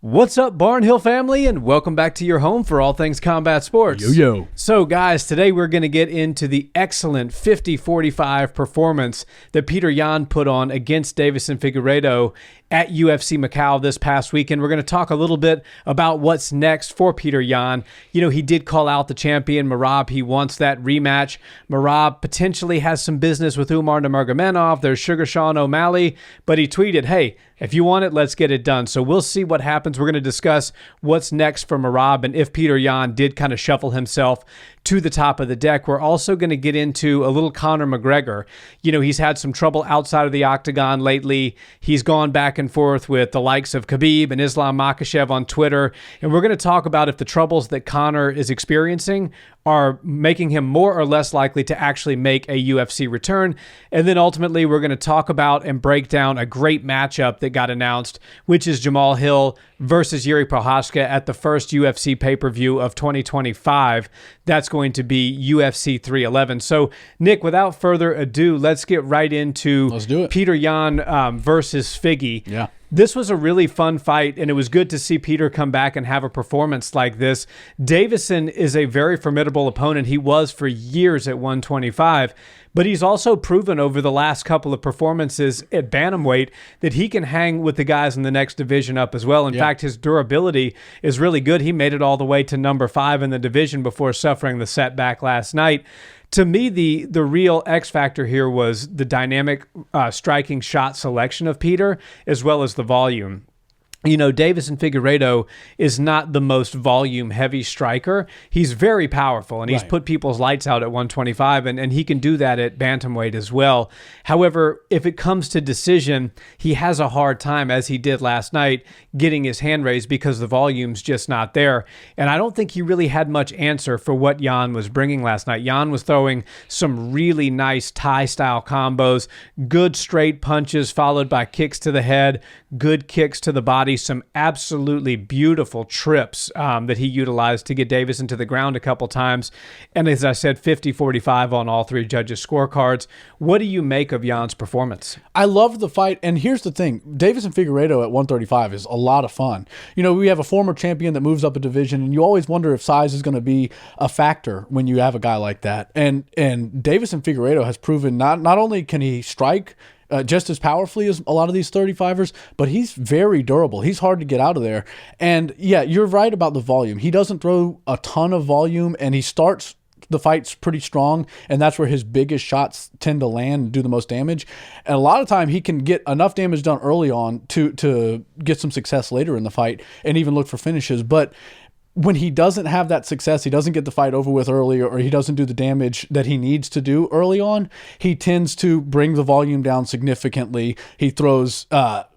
What's up, Barnhill family, and welcome back to your home for all things combat sports. Yo. So, guys, today we're going to get into the excellent 50-45 performance that Petr Yan put on against Deiveson Figueiredo at UFC Macau this past weekend. We're going to talk a little bit about what's next for Petr Yan. You know, he did call out the champion, Merab. He wants that rematch. Merab potentially has some business with Umar Nurmagomedov. There's Sugar Sean O'Malley, but he tweeted, hey, if you want it, let's get it done. So we'll see what happens. We're going to discuss what's next for Merab and if Petr Yan did kind of shuffle himself to the top of the deck. We're also going to get into a little Conor McGregor. You know, he's had some trouble outside of the octagon lately. He's gone back and forth with the likes of Khabib and Islam Makhachev on Twitter. And we're going to talk about if the troubles that Conor is experiencing are making him more or less likely to actually make a UFC return. And then ultimately, we're going to talk about and break down a great matchup that got announced, which is Jamahal versus Jiří Procházka at the first UFC pay-per-view of 2025. That's going to be UFC 311. So, Nick, without further ado, let's get right into Petr Yan versus Figgy. Yeah. This was a really fun fight, and it was good to see Peter come back and have a performance like this. Deiveson is a very formidable opponent. He was for years at 125, but he's also proven over the last couple of performances at bantamweight that he can hang with the guys in the next division up as well. In fact, his durability is really good. He made it all the way to number 5 in the division before suffering the setback last night. To me, the real X factor here was the dynamic striking shot selection of Peter, as well as the volume. You know, Deiveson Figueiredo is not the most volume-heavy striker. He's very powerful, and he's put people's lights out at 125, and he can do that at bantamweight as well. However, if it comes to decision, he has a hard time, as he did last night, getting his hand raised because the volume's just not there. And I don't think he really had much answer for what Yan was bringing last night. Yan was throwing some really nice Thai-style combos, good straight punches followed by kicks to the head, good kicks to the body, some absolutely beautiful trips that he utilized to get Deiveson to the ground a couple times. And as I said, 50-45 on all three judges' scorecards. What do you make of Yan's performance? I love the fight, and here's the thing. Deiveson Figueiredo at 135 is a lot of fun. You know, we have a former champion that moves up a division, and you always wonder if size is going to be a factor when you have a guy like that. And Deiveson Figueiredo has proven not only can he strike just as powerfully as a lot of these 35ers, but he's very durable. He's hard to get out of there. And yeah, you're right about the volume. He doesn't throw a ton of volume, and he starts the fights pretty strong, and that's where his biggest shots tend to land and do the most damage. And a lot of time he can get enough damage done early on to get some success later in the fight and even look for finishes. But when he doesn't have that success, he doesn't get the fight over with early, or he doesn't do the damage that he needs to do early on, he tends to bring the volume down significantly. He throws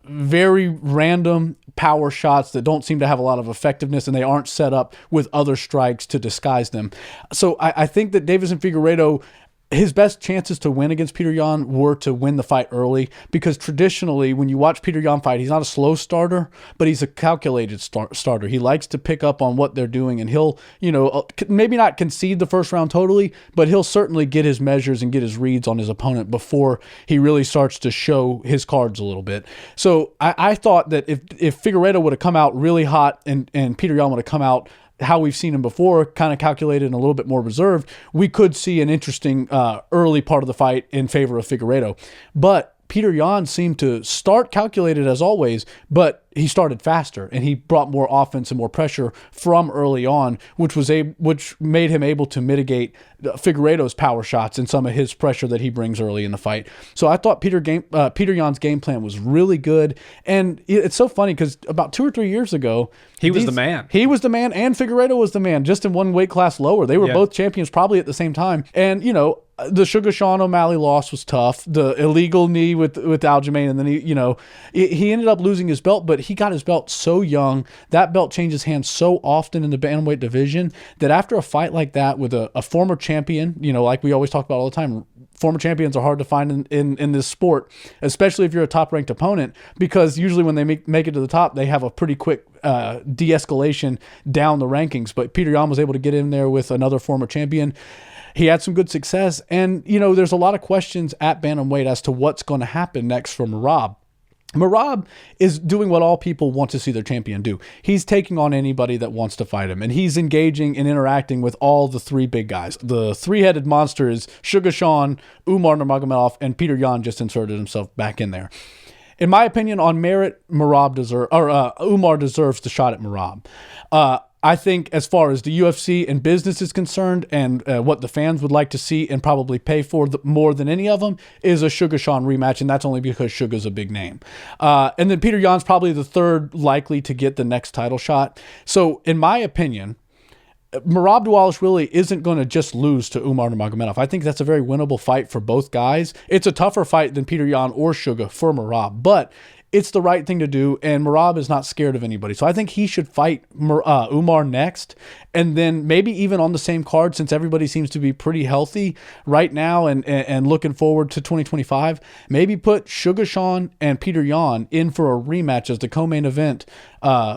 very random power shots that don't seem to have a lot of effectiveness, and they aren't set up with other strikes to disguise them. So I think that Deiveson Figueiredo, his best chances to win against Petr Yan were to win the fight early, because traditionally when you watch Petr Yan fight, he's not a slow starter, but he's a calculated starter. He likes to pick up on what they're doing, and he'll, you know, maybe not concede the first round totally, but he'll certainly get his measures and get his reads on his opponent before he really starts to show his cards a little bit. So I thought that if Figueiredo would have come out really hot and Petr Yan would have come out how we've seen him before, kind of calculated and a little bit more reserved, we could see an interesting early part of the fight in favor of Figueiredo. But Petr Yan seemed to start calculated as always, but he started faster, and he brought more offense and more pressure from early on, which made him able to mitigate Figueiredo's power shots and some of his pressure that he brings early in the fight. So I thought Petr Yan's game plan was really good, and it's so funny because about 2 or 3 years ago, he was the man. He was the man, and Figueiredo was the man, just in one weight class lower. They were both champions probably at the same time, and you know, the Sugar Sean O'Malley loss was tough. The illegal knee with Aljamain, and then he ended up losing his belt, but he got his belt so young. That belt changes hands so often in the bantamweight division that after a fight like that with a former champion, you know, like we always talk about all the time, former champions are hard to find in this sport, especially if you're a top-ranked opponent, because usually when they make it to the top, they have a pretty quick de-escalation down the rankings. But Petr Yan was able to get in there with another former champion. He had some good success, and you know, there's a lot of questions at bantamweight as to what's going to happen next for Merab. Merab is doing what all people want to see their champion do. He's taking on anybody that wants to fight him, and he's engaging and interacting with all the three big guys. The three-headed monster is Sugar Sean, Umar Nurmagomedov, and Petr Yan just inserted himself back in there. In my opinion, on merit, Umar deserves the shot at Merab. I think as far as the UFC and business is concerned, and what the fans would like to see and probably pay for more than any of them, is a Sugar Sean rematch, and that's only because Sugar's a big name. And then Petr Yan's probably the third likely to get the next title shot. So in my opinion, Merab Dvalishvili isn't going to just lose to Umar Nurmagomedov. I think that's a very winnable fight for both guys. It's a tougher fight than Petr Yan or Sugar for Merab, but it's the right thing to do, and Merab is not scared of anybody. So I think he should fight Umar next, and then maybe even on the same card, since everybody seems to be pretty healthy right now and looking forward to 2025, maybe put Sugar Sean and Petr Yan in for a rematch as the co-main event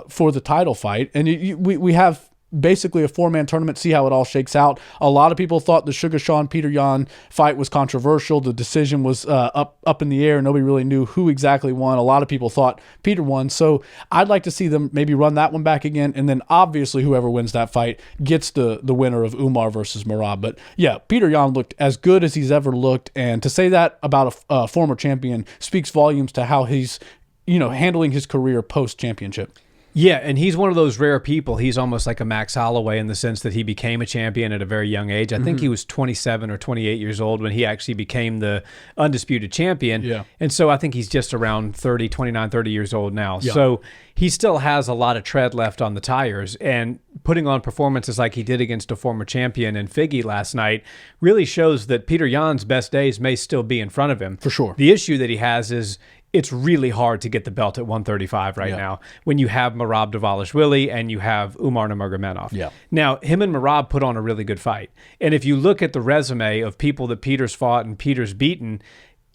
for the title fight. And we have basically a 4-man tournament, see how it all shakes out. A lot of people thought the Sugar Sean Petr Yan fight was controversial. The decision was up in the air. Nobody really knew who exactly won. A lot of people thought Petr won. So I'd like to see them maybe run that one back again. And then obviously whoever wins that fight gets the winner of Umar versus Merab. But yeah, Petr Yan looked as good as he's ever looked. And to say that about a former champion speaks volumes to how he's, handling his career post-championship. Yeah, and he's one of those rare people. He's almost like a Max Holloway in the sense that he became a champion at a very young age. I think he was 27 or 28 years old when he actually became the undisputed champion. Yeah. And so I think he's just around 29, 30 years old now. Yeah. So he still has a lot of tread left on the tires. And putting on performances like he did against a former champion in Figgy last night really shows that Petr Yan's best days may still be in front of him. For sure. The issue that he has is it's really hard to get the belt at 135 right now when you have Merab Dvalishvili and you have Umar Nurmagomedov. Yeah. Now, him and Merab put on a really good fight. And if you look at the resume of people that Peter's fought and Peter's beaten,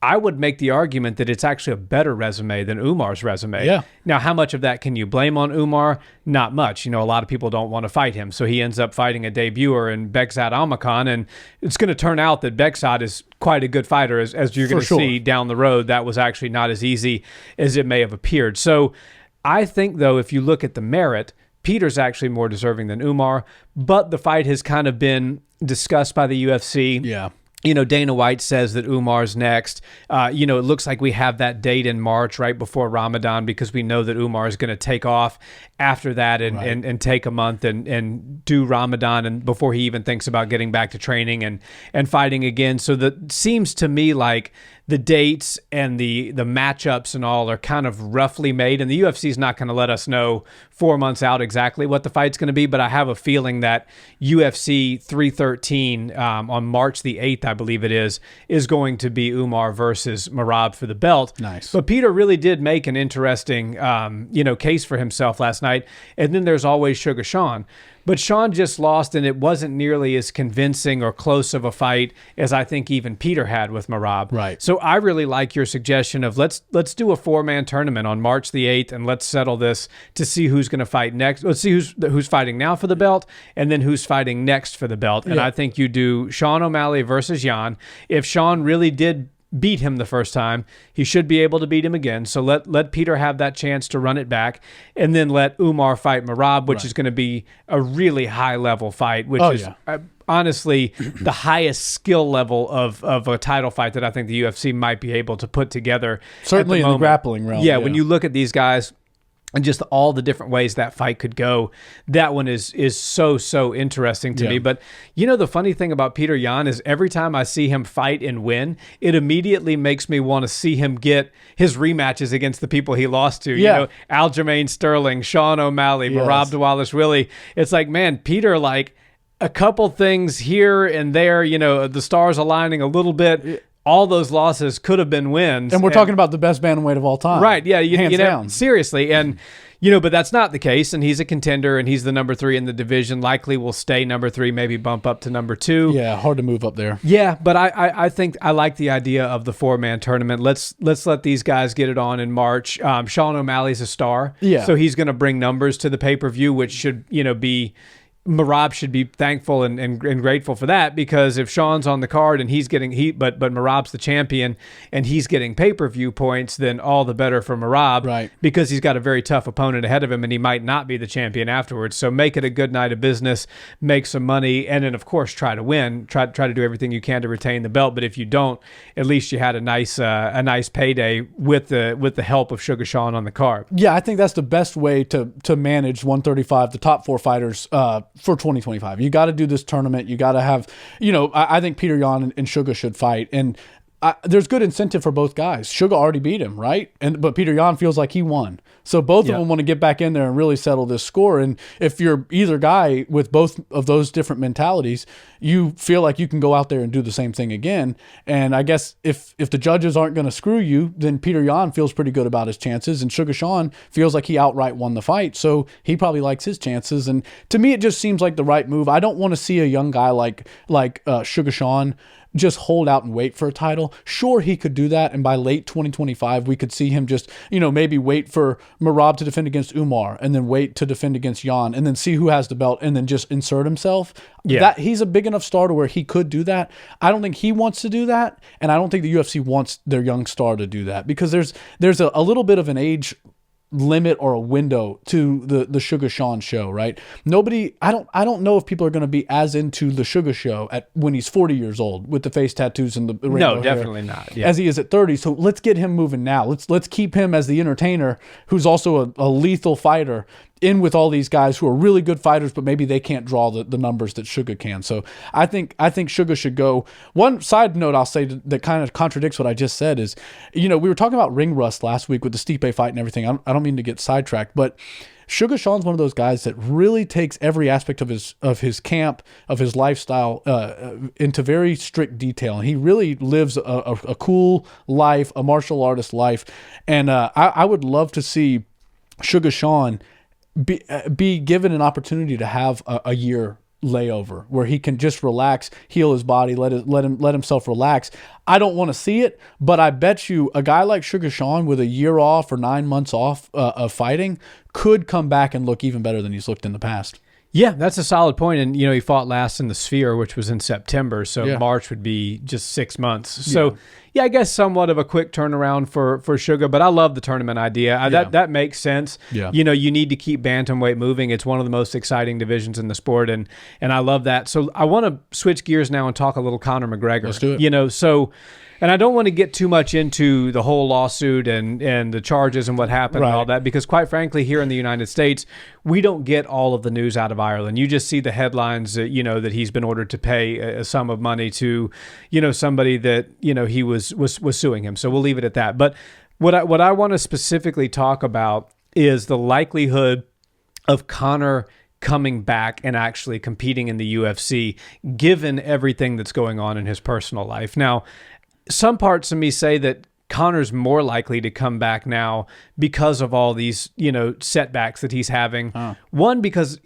I would make the argument that it's actually a better resume than Umar's resume. Yeah. Now, how much of that can you blame on Umar? Not much. A lot of people don't want to fight him. So he ends up fighting a debuter in Bekzat Almakhan, and it's going to turn out that Bekzat is quite a good fighter, as you're going to see down the road. That was actually not as easy as it may have appeared. So I think, though, if you look at the merit, Peter's actually more deserving than Umar, but the fight has kind of been discussed by the UFC. Yeah. Dana White says that Umar's next. It looks like we have that date in March right before Ramadan because we know that Umar is going to take off after that and take a month and do Ramadan and before he even thinks about getting back to training and fighting again. So that seems to me like the dates and the matchups and all are kind of roughly made, and the UFC is not going to let us know 4 months out exactly what the fight's going to be, but I have a feeling that UFC 313 on March the 8th, I believe it is going to be Umar versus Merab for the belt. Nice. But Peter really did make an interesting case for himself last night, and then there's always Sugar Sean. But Sean just lost, and it wasn't nearly as convincing or close of a fight as I think even Peter had with Merab. Right. So I really like your suggestion of let's do a 4-man tournament on March the 8th, and let's settle this to see who's going to fight next. Let's see who's fighting now for the belt, and then who's fighting next for the belt. And I think you do Sean O'Malley versus Yan. If Sean really did beat him the first time, he should be able to beat him again. So let Peter have that chance to run it back, and then let Umar fight Merab, which is going to be a really high-level fight, which is honestly the highest skill level of a title fight that I think the UFC might be able to put together. Certainly in the grappling realm. Yeah, when you look at these guys and just all the different ways that fight could go, that one is so interesting to me. But the funny thing about Petr Yan is every time I see him fight and win, it immediately makes me want to see him get his rematches against the people he lost to. Aljamain Sterling, Sean O'Malley, Merab Dvalishvili. It's like, man, Peter, like a couple things here and there, the stars aligning a little bit. All those losses could have been wins. And we're talking about the best bantamweight of all time. Right, yeah. Hands down. Seriously. And, but that's not the case. And he's a contender, and he's the number 3 in the division. Likely will stay number 3, maybe bump up to number 2. Yeah, hard to move up there. Yeah, but I think I like the idea of the 4-man tournament. Let's let these guys get it on in March. Sean O'Malley's a star. Yeah. So he's going to bring numbers to the pay-per-view, which should, be Merab should be thankful and grateful for that, because if Sean's on the card and he's getting but Merab's the champion and he's getting pay-per-view points, then all the better for Merab, right? Because he's got a very tough opponent ahead of him and he might not be the champion afterwards. So make it a good night of business, make some money, and then of course try to win. Try to do everything you can to retain the belt. But if you don't, at least you had a nice payday with the help of Sugar Sean on the card. Yeah, I think that's the best way to manage 135, the top 4 fighters for 2025. You got to do this tournament. You got to have, I think Petr Yan and Sugar should fight. And there's good incentive for both guys. Sugar already beat him, right? But Petr Yan feels like he won. So both of them want to get back in there and really settle this score. And if you're either guy with both of those different mentalities, you feel like you can go out there and do the same thing again. And I guess if the judges aren't going to screw you, then Petr Yan feels pretty good about his chances. And Sugar Sean feels like he outright won the fight. So he probably likes his chances. And to me, it just seems like the right move. I don't want to see a young guy like Sugar Sean just hold out and wait for a title. Sure, he could do that, and by late 2025, we could see him just, maybe wait for Merab to defend against Umar, and then wait to defend against Yan, and then see who has the belt, and then just insert himself. Yeah. He's a big enough star to where he could do that. I don't think he wants to do that, and I don't think the UFC wants their young star to do that, because there's a little bit of an age limit or a window to the Sugar Sean show, right? I don't know if people are going to be as into the Sugar show when he's 40 years old with the face tattoos and the rainbow hair definitely not. Yeah. As he is at 30. So let's get him moving now. Let's keep him as the entertainer, who's also a lethal fighter, in with all these guys who are really good fighters, but maybe they can't draw the numbers that Sugar can. So I think Sugar should go. One side note I'll say that kind of contradicts what I just said is, we were talking about ring rust last week with the Stipe fight and everything. I don't mean to get sidetracked, but Sugar Sean's one of those guys that really takes every aspect of his camp, of his lifestyle, into very strict detail. And he really lives a cool life, a martial artist life. And I would love to see Sugar Sean be given an opportunity to have a year layover where he can just relax, heal his body, let himself relax. I don't want to see it, but I bet you a guy like Sugar Sean with a year off or 9 months off of fighting could come back and look even better than he's looked in the past. Yeah, that's a solid point. And, he fought last in the Sphere, which was in September. So March would be just 6 months. So, I guess somewhat of a quick turnaround for Sugar. But I love the tournament idea. That makes sense. Yeah. You need to keep bantamweight moving. It's one of the most exciting divisions in the sport. And I love that. So I want to switch gears now and talk a little Conor McGregor. Let's do it. And I don't want to get too much into the whole lawsuit and the charges and what happened and all that, because quite frankly, here in the United States, we don't get all of the news out of Ireland. You just see the headlines, that he's been ordered to pay a sum of money to, somebody that, he was suing him. So we'll leave it at that. But what I want to specifically talk about is the likelihood of Conor coming back and actually competing in the UFC, given everything that's going on in his personal life. Now, some parts of me say that Conor's more likely to come back now because of all these, setbacks that he's having. One, because,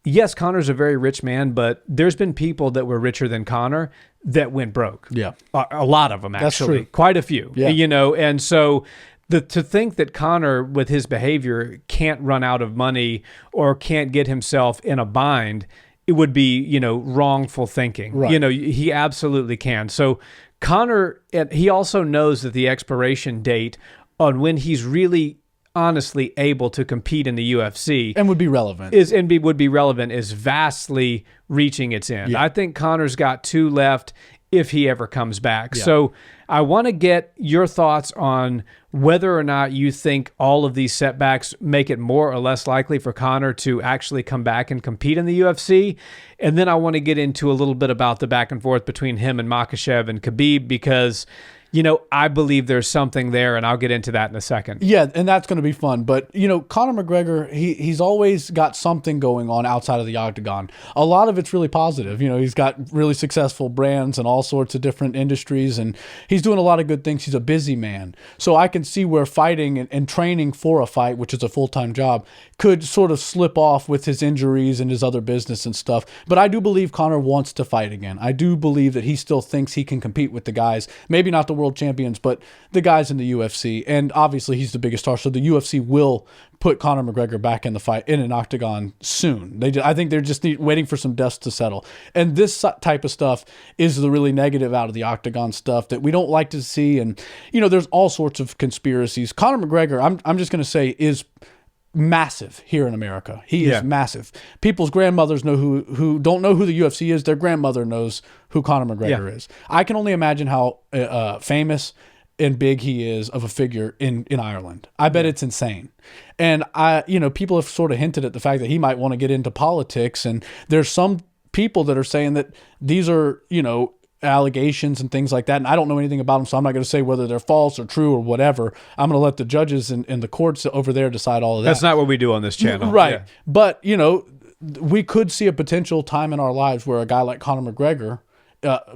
yes, Conor's a very rich man, but there's been people that were richer than Conor that went broke. Yeah. A lot of them, actually. That's true. Quite a few, and so to think that Conor, with his behavior, can't run out of money or can't get himself in a bind, it would be, wrongful thinking. Right. He absolutely can. So Conor, he also knows that the expiration date on when he's really honestly able to compete in the UFC and would be relevant is vastly reaching its end. Yeah. I think Conor's got 2 left if he ever comes back. Yeah. So I want to get your thoughts on whether or not you think all of these setbacks make it more or less likely for Conor to actually come back and compete in the UFC. And then I want to get into a little bit about the back and forth between him and Makhachev and Khabib, because I believe there's something there, and I'll get into that in a second. Yeah, and that's going to be fun. But, Conor McGregor, he's always got something going on outside of the octagon. A lot of it's really positive. He's got really successful brands and all sorts of different industries, and he's doing a lot of good things. He's a busy man. So I can see where fighting and training for a fight, which is a full-time job, could sort of slip off with his injuries and his other business and stuff. But I do believe Conor wants to fight again. I do believe that he still thinks he can compete with the guys. Maybe not the world champions, but the guys in the UFC. And obviously he's the biggest star, so the UFC will put Conor McGregor back in the fight in an octagon soon. I think they're just waiting for some dust to settle. And this type of stuff is the really negative out of the octagon stuff that we don't like to see. And, you know, there's all sorts of conspiracies. Conor McGregor, I'm just going to say, is massive here in America. He is massive. People's grandmothers know who don't know who the UFC is. Their grandmother knows who Conor McGregor is. I can only imagine how famous and big he is of a figure in Ireland. I bet it's insane. And people have sort of hinted at the fact that he might want to get into politics. And there's some people that are saying that these are, allegations and things like that. And I don't know anything about them, so I'm not going to say whether they're false or true or whatever. I'm going to let the judges in the courts over there decide all of that. That's not what we do on this channel. Right. Yeah. But, we could see a potential time in our lives where a guy like Conor McGregor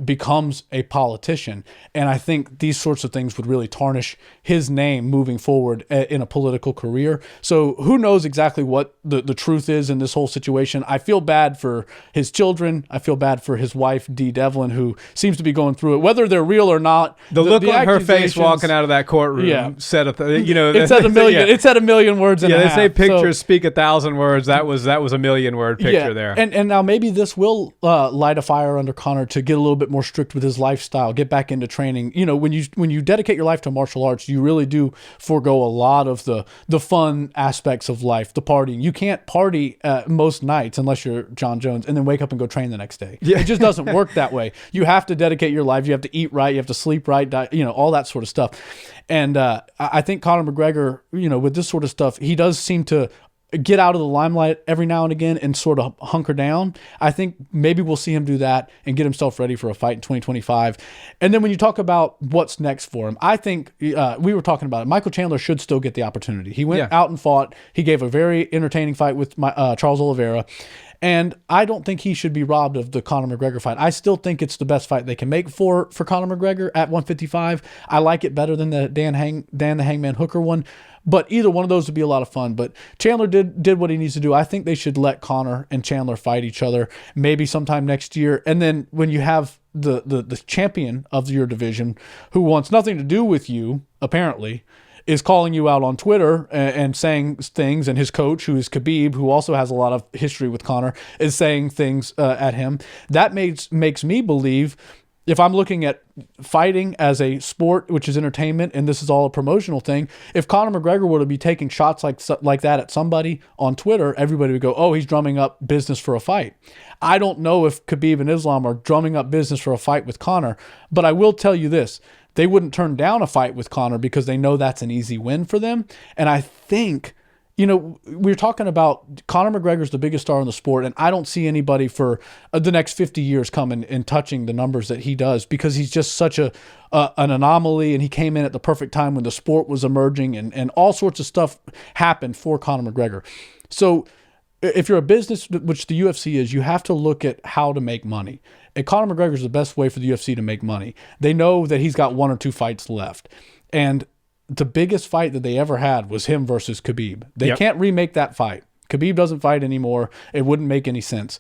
becomes a politician. And I think these sorts of things would really tarnish his name moving forward in a political career. So who knows exactly what the truth is in this whole situation. I feel bad for his children. I feel bad for his wife, Dee Devlin, who seems to be going through it, whether they're real or not. The look on her face walking out of that courtroom said it said a million. It said a million words. They say pictures speak 1,000 words. That was a million-word picture there. And now maybe this will light a fire under Conor to get a little bit more strict with his lifestyle, get back into training. When you dedicate your life to martial arts, you really do forego a lot of the fun aspects of life, the partying. You can't party most nights unless you're John Jones and then wake up and go train the next day. It just doesn't work that way. You have to dedicate your life. You have to eat right. You have to sleep right. All that sort of stuff. And I think Conor McGregor, with this sort of stuff, he does seem to get out of the limelight every now and again and sort of hunker down. I think maybe we'll see him do that and get himself ready for a fight in 2025. And then when you talk about what's next for him, I think we were talking about it. Michael Chandler should still get the opportunity. He went out and fought. He gave a very entertaining fight with Charles Oliveira. And I don't think he should be robbed of the Conor McGregor fight. I still think it's the best fight they can make for Conor McGregor at 155. I like it better than the Dan the Hangman Hooker one. But either one of those would be a lot of fun. But Chandler did what he needs to do. I think they should let Conor and Chandler fight each other maybe sometime next year. And then when you have the champion of your division, who wants nothing to do with you, apparently, is calling you out on Twitter and saying things, and his coach, who is Khabib, who also has a lot of history with Conor, is saying things at him. That makes me believe, if I'm looking at fighting as a sport, which is entertainment, and this is all a promotional thing, if Conor McGregor were to be taking shots like that at somebody on Twitter, everybody would go, oh, he's drumming up business for a fight. I don't know if Khabib and Islam are drumming up business for a fight with Conor, but I will tell you this. They wouldn't turn down a fight with Conor because they know that's an easy win for them. And I think, we're talking about Conor McGregor's the biggest star in the sport, and I don't see anybody for the next 50 years coming and touching the numbers that he does, because he's just such an anomaly, and he came in at the perfect time when the sport was emerging, and all sorts of stuff happened for Conor McGregor. So if you're a business, which the UFC is, you have to look at how to make money. And Conor McGregor is the best way for the UFC to make money. They know that he's got 1 or 2 fights left. And the biggest fight that they ever had was him versus Khabib. They can't remake that fight. Khabib doesn't fight anymore. It wouldn't make any sense.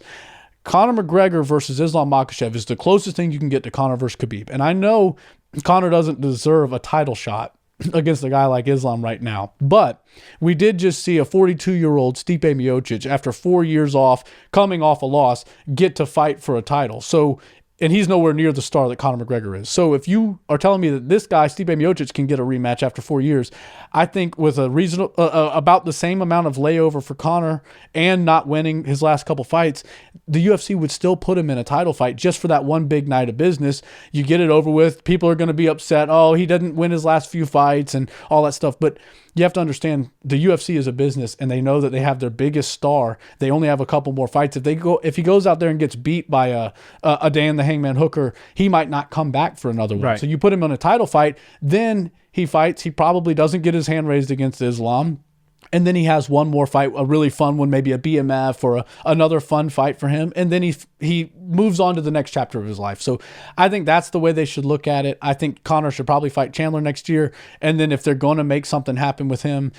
Conor McGregor versus Islam Makhachev is the closest thing you can get to Conor versus Khabib. And I know Conor doesn't deserve a title shot against a guy like Islam right now. But we did just see a 42-year-old Stipe Miocic, after 4 years off, coming off a loss, get to fight for a title. So, and he's nowhere near the star that Conor McGregor is. So if you are telling me that this guy, Stipe Miocic, can get a rematch after 4 years, I think with a reasonable, about the same amount of layover for Conor and not winning his last couple fights, the UFC would still put him in a title fight just for that one big night of business. You get it over with. People are going to be upset. Oh, he didn't win his last few fights and all that stuff. But you have to understand, the UFC is a business, and they know that they have their biggest star. They only have a couple more fights. If he goes out there and gets beat by a Dan the Hangman Hooker, he might not come back for another one. Right. So you put him in a title fight, then he fights. He probably doesn't get his hand raised against Islam. And then he has one more fight, a really fun one, maybe a BMF or another fun fight for him. And then he moves on to the next chapter of his life. So I think that's the way they should look at it. I think Conor should probably fight Chandler next year. And then if they're going to make something happen with him,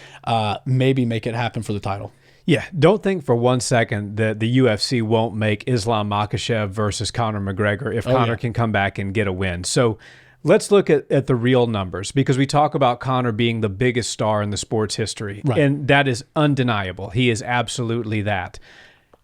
maybe make it happen for the title. Yeah, don't think for 1 second that the UFC won't make Islam Makhachev versus Conor McGregor if Conor can come back and get a win. So let's look at the real numbers, because we talk about Conor being the biggest star in the sport's history. Right. And that is undeniable. He is absolutely that.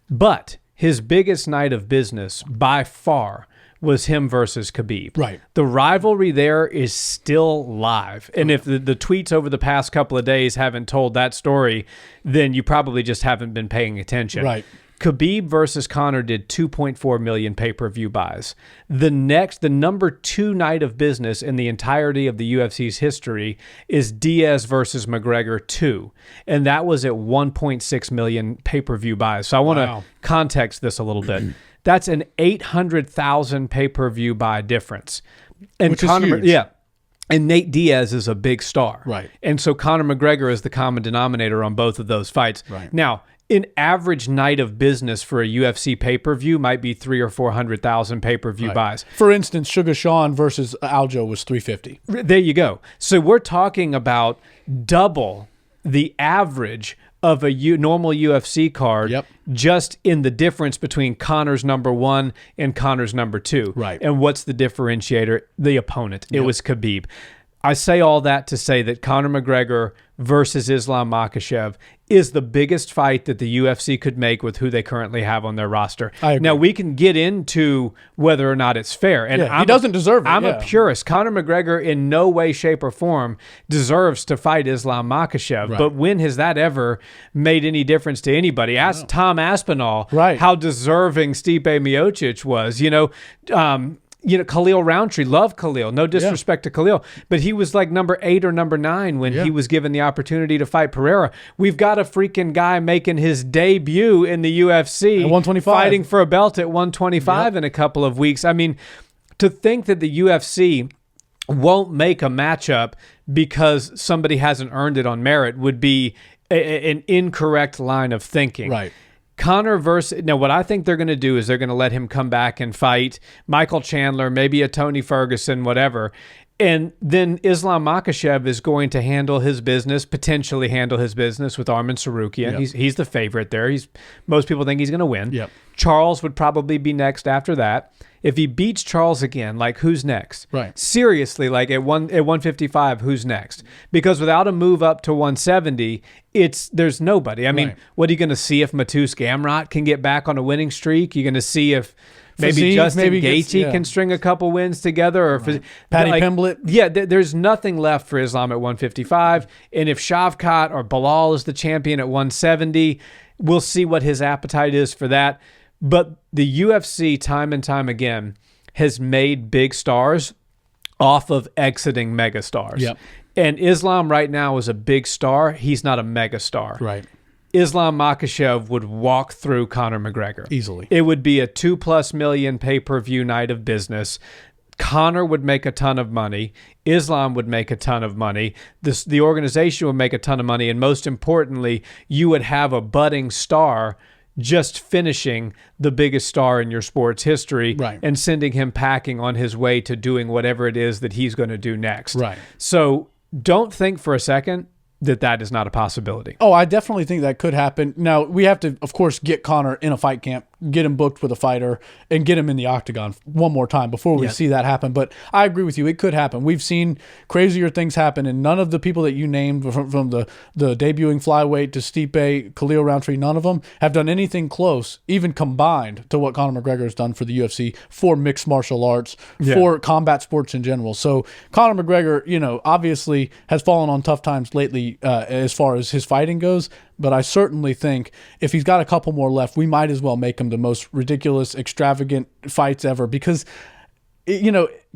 But his biggest night of business by far was him versus Khabib. Right. The rivalry there is still live. And if the tweets over the past couple of days haven't told that story, then you probably just haven't been paying attention. Right. Khabib versus Conor did 2.4 million pay-per-view buys. The number 2 night of business in the entirety of the UFC's history is Diaz versus McGregor 2. And that was at 1.6 million pay-per-view buys. So I want to context this a little bit. That's an 800,000 pay-per-view buy difference. And which is huge. Yeah. And Nate Diaz is a big star. Right. And so Conor McGregor is the common denominator on both of those fights. Right. Now, an average night of business for a UFC pay-per-view might be 300,000 or 400,000 pay-per-view buys. For instance, Sugar Sean versus Aljo was 350. There you go. So we're talking about double the average of a normal UFC card, just in the difference between Conor's number 1 and Conor's number 2. Right. And what's the differentiator? The opponent. It was Khabib. I say all that to say that Conor McGregor versus Islam Makhachev is the biggest fight that the UFC could make with who they currently have on their roster. I agree. Now, we can get into whether or not it's fair. And he doesn't deserve it. I'm a purist. Conor McGregor in no way, shape, or form deserves to fight Islam Makhachev. Right. But when has that ever made any difference to anybody? Ask Tom Aspinall how deserving Stipe Miocic was. Khalil Roundtree, love Khalil. No disrespect to Khalil, but he was like number 8 or number 9 when he was given the opportunity to fight Pereira. We've got a freaking guy making his debut in the UFC, at 125, fighting for a belt at 125 in a couple of weeks. I mean, to think that the UFC won't make a matchup because somebody hasn't earned it on merit would be an incorrect line of thinking. Right. Conor versus... Now, what I think they're going to do is they're going to let him come back and fight Michael Chandler, maybe a Tony Ferguson, whatever. And then Islam Makhachev is going to handle his business, potentially handle his business with Arman Sarukian. He's the favorite there. Most people think he's going to win. Yep. Charles would probably be next after that. If he beats Charles again, like, who's next? Right. Seriously, like at 155, who's next? Because without a move up to 170, there's nobody. I mean, what are you going to see if Matus Gamrot can get back on a winning streak? You're going to see if maybe Justin Gaethje can string a couple wins together, or Paddy Pimblett. Yeah, there's nothing left for Islam at 155. And if Shavkat or Bilal is the champion at 170, we'll see what his appetite is for that. But the UFC, time and time again, has made big stars off of exiting megastars. Yep. And Islam right now is a big star. He's not a megastar. Right. Islam Makhachev would walk through Conor McGregor. Easily. It would be a 2+ million pay-per-view night of business. Conor would make a ton of money. Islam would make a ton of money. The organization would make a ton of money. And most importantly, you would have a budding star just finishing the biggest star in your sport's history and sending him packing on his way to doing whatever it is that he's going to do next. Right. So don't think for a second that is not a possibility. Oh, I definitely think that could happen. Now, we have to, of course, get Conor in a fight camp, get him booked with a fighter, and get him in the octagon one more time before we see that happen. But I agree with you. It could happen. We've seen crazier things happen, and none of the people that you named, from the debuting flyweight to Stipe, Khalil Roundtree, none of them have done anything close, even combined, to what Conor McGregor has done for the UFC, for mixed martial arts, for combat sports in general. So Conor McGregor, obviously has fallen on tough times lately as far as his fighting goes. But I certainly think if he's got a couple more left, we might as well make him the most ridiculous, extravagant fights ever, because,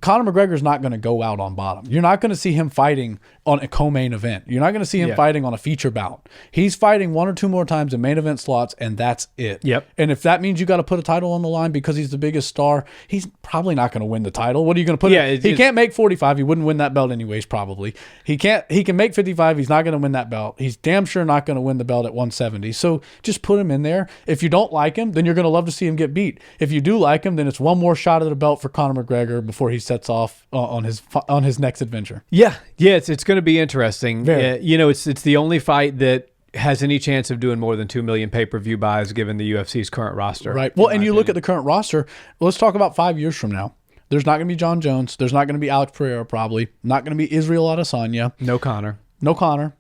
Conor McGregor's not going to go out on bottom. You're not going to see him fighting on a co-main event. You're not going to see him fighting on a feature bout. He's fighting 1 or 2 more times in main event slots, and that's it. Yep. And if that means you got to put a title on the line because he's the biggest star, he's probably not going to win the title. What are you going to put? He can't make 45. He wouldn't win that belt anyways, probably. He can make 55. He's not going to win that belt. He's damn sure not going to win the belt at 170. So just put him in there. If you don't like him, then you're going to love to see him get beat. If you do like him, then it's one more shot at the belt for Conor McGregor before he sets off on his next adventure. Yeah, it's going to be interesting. It's the only fight that has any chance of doing more than 2 million pay-per-view buys given the UFC's current roster. Right. Well, and you look at the current roster. Let's talk about 5 years from now. There's not going to be John Jones. There's not going to be Alex Pereira, probably. Not going to be Israel Adesanya. No Conor. No Conor.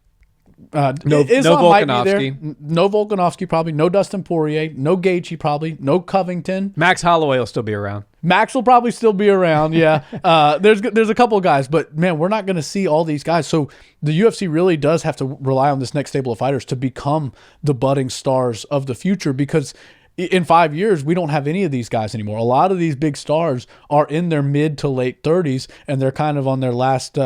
No Volkanovski. No Volkanovski, probably. No Dustin Poirier. No Gaethje, probably. No Covington. Max Holloway will still be around. Max will probably still be around, yeah. There's a couple of guys, but man, we're not going to see all these guys. So the UFC really does have to rely on this next stable of fighters to become the budding stars of the future, because in 5 years, we don't have any of these guys anymore. A lot of these big stars are in their mid to late 30s, and they're kind of on their last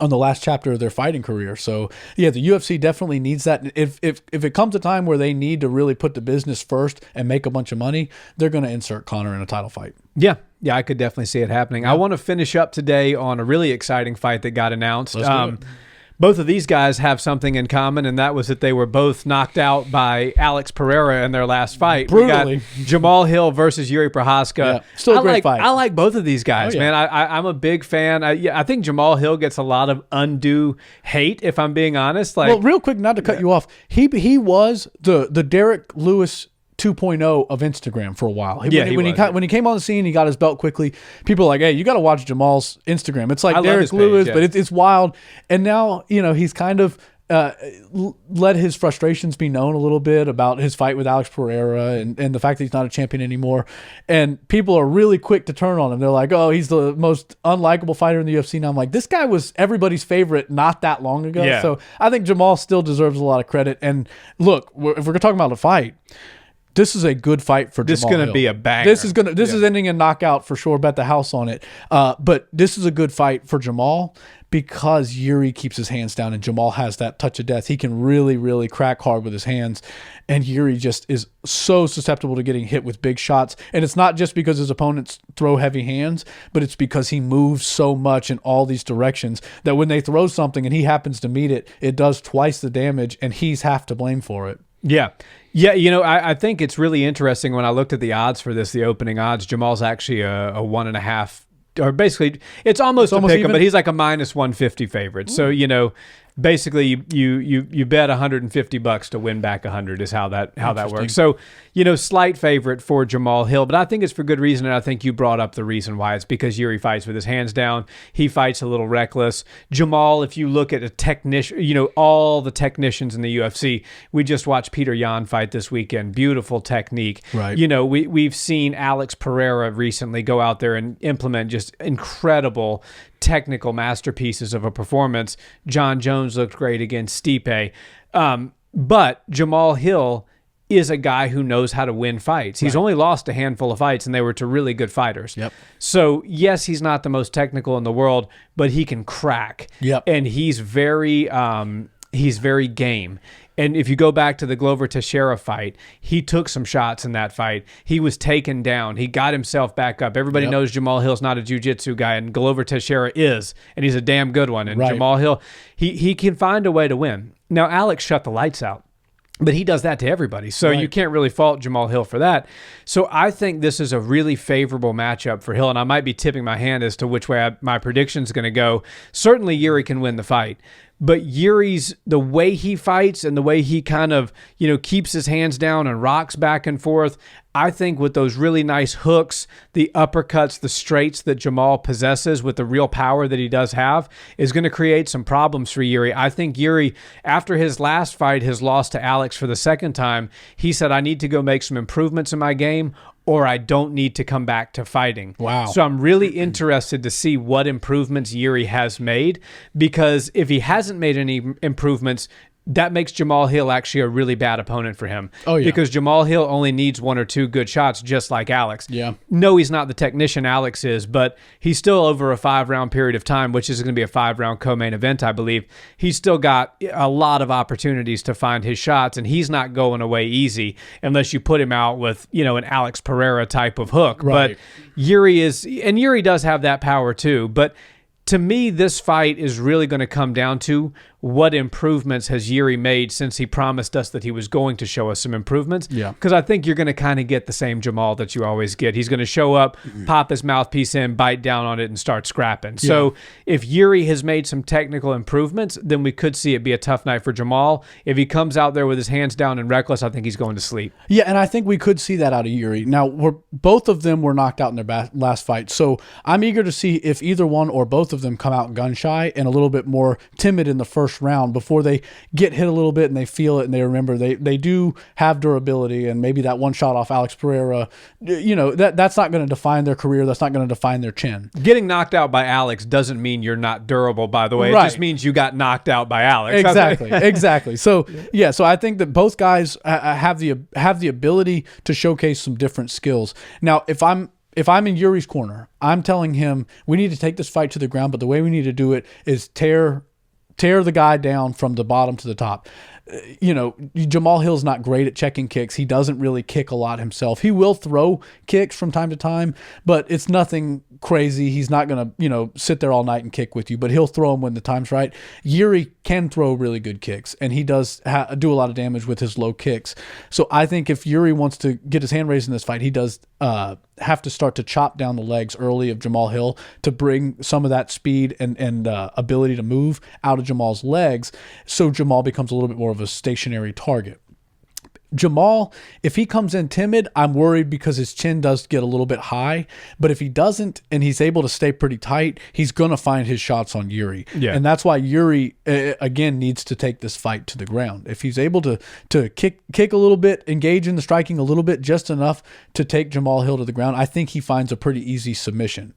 on the last chapter of their fighting career. So yeah, the UFC definitely needs that. If it comes a time where they need to really put the business first and make a bunch of money, they're going to insert Conor in a title fight. Yeah, I could definitely see it happening. Yeah. I want to finish up today on a really exciting fight that got announced. Let's do it. Both of these guys have something in common, and that was that they were both knocked out by Alex Pereira in their last fight. Brutally. We got Jamahal Hill versus Jiří Procházka. Yeah. Still a great fight. I like both of these guys, man. I'm a big fan. I think Jamahal Hill gets a lot of undue hate, if I'm being honest. Well, real quick, not to cut you off, he was the Derek Lewis 2.0 of Instagram for a while. When he came on the scene, he got his belt quickly. People are like, hey, you got to watch Jamal's Instagram. It's like Derek Lewis, but it's wild. And now, he's kind of let his frustrations be known a little bit about his fight with Alex Pereira and the fact that he's not a champion anymore. And people are really quick to turn on him. They're like, oh, he's the most unlikable fighter in the UFC. Now I'm like, this guy was everybody's favorite not that long ago. Yeah. So I think Jamahal still deserves a lot of credit. And look, if we're talking about a fight, this is a good fight for Jamahal Hill. This is going to be a banger. This is ending in knockout for sure. Bet the house on it. But this is a good fight for Jamahal because Jiří keeps his hands down and Jamahal has that touch of death. He can really, really crack hard with his hands. And Jiří just is so susceptible to getting hit with big shots. And it's not just because his opponents throw heavy hands, but it's because he moves so much in all these directions that when they throw something and he happens to meet it, it does twice the damage and he's half to blame for it. Yeah. Yeah, I think it's really interesting when I looked at the odds for this, the opening odds. Jamal's actually a 1.5, or basically it's almost a pick 'em, but he's like a -150 favorite. So, basically you bet $150 to win back 100 is how that works. So, slight favorite for Jamahal Hill, but I think it's for good reason, and I think you brought up the reason why. It's because Jiří fights with his hands down. He fights a little reckless. Jamahal, if you look at a technician, all the technicians in the UFC, we just watched Petr Yan fight this weekend. Beautiful technique. Right. We've seen Alex Pereira recently go out there and implement just incredible technical masterpieces of a performance. John Jones looked great against Stipe. But Jamahal Hill is a guy who knows how to win fights. He's only lost a handful of fights, and they were to really good fighters. Yep. So, yes, he's not the most technical in the world, but he can crack. Yep. And he's very game. And if you go back to the Glover Teixeira fight, he took some shots in that fight. He was taken down. He got himself back up. Everybody knows Jamahal Hill's not a jiu-jitsu guy, and Glover Teixeira is, and he's a damn good one. And Jamahal Hill, he can find a way to win. Now, Alex shut the lights out, but he does that to everybody. So you can't really fault Jamahal Hill for that. So I think this is a really favorable matchup for Hill, and I might be tipping my hand as to which way my prediction is going to go. Certainly, Jiří can win the fight. But Jiří's, the way he fights and the way he kind of, keeps his hands down and rocks back and forth, I think with those really nice hooks, the uppercuts, the straights that Jamahal possesses with the real power that he does have, is going to create some problems for Jiří. I think Jiří, after his last fight, his loss to Alex for the second time, he said, I need to go make some improvements in my game, or I don't need to come back to fighting. Wow. So I'm really interested to see what improvements Jiří has made, because if he hasn't made any improvements, that makes Jamahal Hill actually a really bad opponent for him. Oh, yeah. Because Jamahal Hill only needs 1 or 2 good shots, just like Alex. Yeah. No, he's not the technician Alex is, but he's still over a 5-round period of time, which is going to be a 5-round co-main event, I believe. He's still got a lot of opportunities to find his shots, and he's not going away easy unless you put him out with, an Alex Pereira type of hook. Right. But Jiří does have that power too, but to me, this fight is really going to come down to what improvements has Jiří made since he promised us that he was going to show us some improvements. Yeah. Because I think you're going to kind of get the same Jamahal that you always get. He's going to show up, pop his mouthpiece in, bite down on it, and start scrapping. So if Jiří has made some technical improvements, then we could see it be a tough night for Jamahal. If he comes out there with his hands down and reckless, I think he's going to sleep. Yeah, and I think we could see that out of Jiří. Now, both of them were knocked out in their last fight, so I'm eager to see if either one or both of them come out gun-shy and a little bit more timid in the first round before they get hit a little bit and they feel it and they remember they do have durability, and maybe that one shot off Alex Pereira, that's not going to define their career. That's not going to define their chin. Getting knocked out by Alex doesn't mean you're not durable, by the way. Right. It just means you got knocked out by Alex. Exactly. So, so I think that both guys have the ability to showcase some different skills. Now, if I'm in Jiří's corner, I'm telling him we need to take this fight to the ground, but the way we need to do it is tear the guy down from the bottom to the top. Jamahal Hill's not great at checking kicks. He doesn't really kick a lot himself. He will throw kicks from time to time, but it's nothing crazy. He's not going to, sit there all night and kick with you, but he'll throw them when the time's right. Jiří can throw really good kicks, and he does do a lot of damage with his low kicks. So I think if Jiří wants to get his hand raised in this fight, he does have to start to chop down the legs early of Jamahal Hill to bring some of that speed and ability to move out of Jamal's legs, so Jamahal becomes a little bit more of a stationary target. Jamahal, if he comes in timid, I'm worried because his chin does get a little bit high. But if he doesn't and he's able to stay pretty tight, he's going to find his shots on Jiří. Yeah. And that's why Jiří, again, needs to take this fight to the ground. If he's able to kick a little bit, engage in the striking a little bit, just enough to take Jamahal Hill to the ground, I think he finds a pretty easy submission.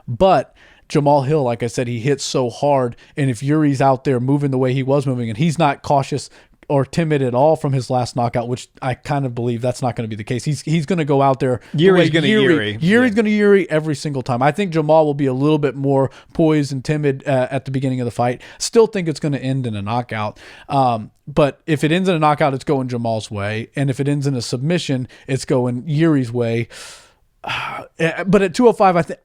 But Jamahal Hill, like I said, he hits so hard. And if Jiří's out there moving the way he was moving and he's not cautious or timid at all from his last knockout, which I kind of believe that's not going to be the case. He's going to go out there. Jiří's going to Jiří. Jiří's going to Jiří every single time. I think Jamahal will be a little bit more poised and timid at the beginning of the fight. Still think it's going to end in a knockout. But if it ends in a knockout, it's going Jamal's way. And if it ends in a submission, it's going Jiří's way. But at 205,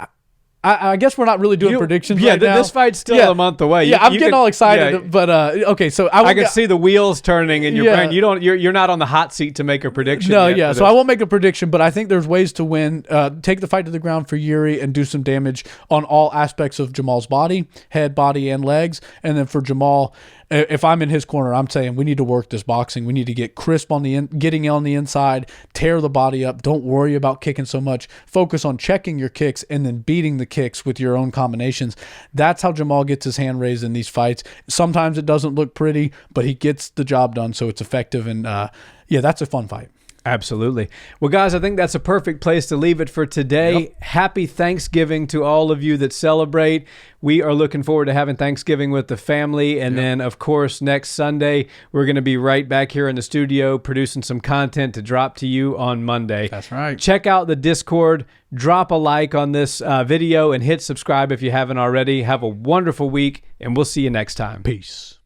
I guess we're not really doing predictions right now. This fight's still a month away. I'm getting all excited, but okay. So I can see the wheels turning in your brain. You're not on the hot seat to make a prediction. No, so I won't make a prediction, but I think there's ways to win. Take the fight to the ground for Jiří and do some damage on all aspects of Jamal's body, head, body, and legs. And then for Jamahal, if I'm in his corner, I'm saying we need to work this boxing. We need to get crisp on getting on the inside, tear the body up. Don't worry about kicking so much. Focus on checking your kicks and then beating the kicks with your own combinations. That's how Jamahal gets his hand raised in these fights. Sometimes it doesn't look pretty, but he gets the job done, so it's effective. And that's a fun fight. Absolutely. Well, guys, I think that's a perfect place to leave it for today. Yep. Happy Thanksgiving to all of you that celebrate. We are looking forward to having Thanksgiving with the family. And then, of course, next Sunday, we're going to be right back here in the studio producing some content to drop to you on Monday. That's right. Check out the Discord. Drop a like on this video and hit subscribe if you haven't already. Have a wonderful week, and we'll see you next time. Peace.